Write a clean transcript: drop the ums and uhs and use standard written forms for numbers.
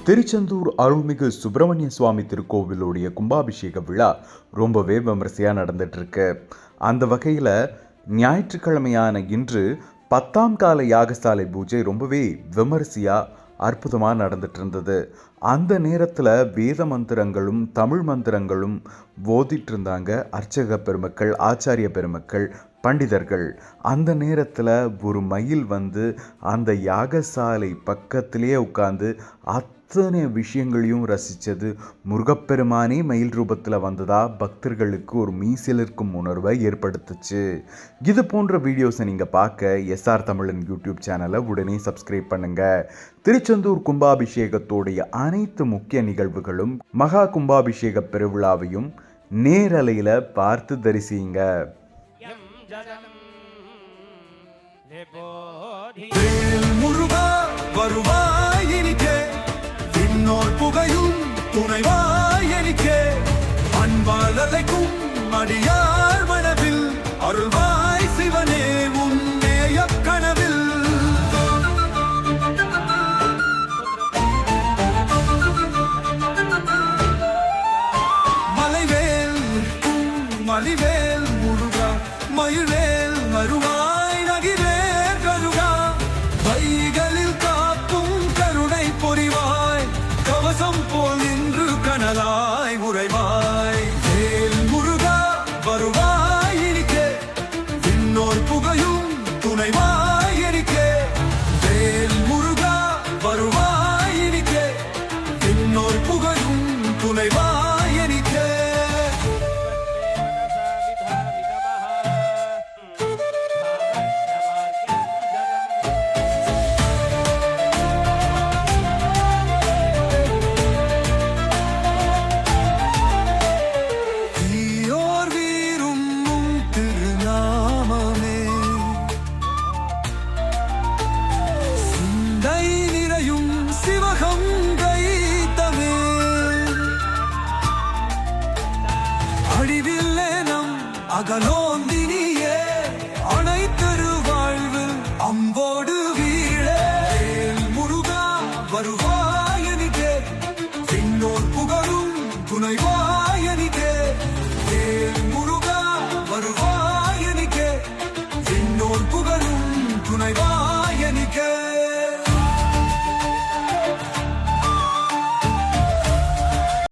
திருச்செந்தூர் அருள்மிகு சுப்பிரமணிய சுவாமி திருக்கோவிலுடைய கும்பாபிஷேக விழா ரொம்பவே விமரிசையாக நடந்துட்டு இருக்கு. அந்த வகையில் ஞாயிற்றுக்கிழமையான இன்று 10ஆம் கால யாகசாலை பூஜை ரொம்பவே விமரிசையாக அற்புதமாக நடந்துட்டு இருந்தது. அந்த நேரத்தில் வேத மந்திரங்களும் தமிழ் மந்திரங்களும் ஓதிட்டு இருந்தாங்க அர்ச்சக பெருமக்கள், ஆச்சாரிய பெருமக்கள், பண்டிதர்கள். அந்த நேரத்தில் ஒரு மயில் வந்து அந்த யாகசாலை பக்கத்திலே உட்கார்ந்து அத்தனை விஷயங்களையும் ரசித்தது. முருகப்பெருமானே மயில் ரூபத்தில் வந்ததா பக்தர்களுக்கு ஒரு மீசிலிருக்கும் உணர்வை ஏற்படுத்துச்சு. இது போன்ற வீடியோஸை நீங்கள் பார்க்க எஸ்ஆர் தமிழன் யூடியூப் சேனலை உடனே சப்ஸ்கிரைப் பண்ணுங்கள். திருச்செந்தூர் கும்பாபிஷேகத்தோடைய அனைத்து முக்கிய நிகழ்வுகளும் மகா கும்பாபிஷேக பெருவிழாவையும் நேரலையில் பார்த்து தரிசிங்க. முருகா வருவாய் எனிக்கே, விண்ணோர் புகையும் துணைவாய் எனிக்கே, அன்பால் அலைக்கும் அடியார் மனவில் அருள்வாய் சிவனே உன்னேய கனவில். மலைவேல் மலிவேல் முருகா, மயில்வேல் மருவாய் நகிவேல் கருகா, வைகளில் காக்கும் கருணை பொறிவாய், கவசம் போல் நின்று கனலாய் உறைவாய். வேல் முருகா வருவாய் எனிக்கே, விண்ணோர் புகையும் துணைவாய் எனிக்கே. வேல் முருகா வருவாய் எனிக்கே, விண்ணோர் புகையும் துணைவாய் எனிக்கே. அகலோந்தினியே அனைத்தரு வாழ்வு அம்போடு வீழே. முருகா வருவாய் எனிக்கே, விண்ணோர் புகழும் துணைவா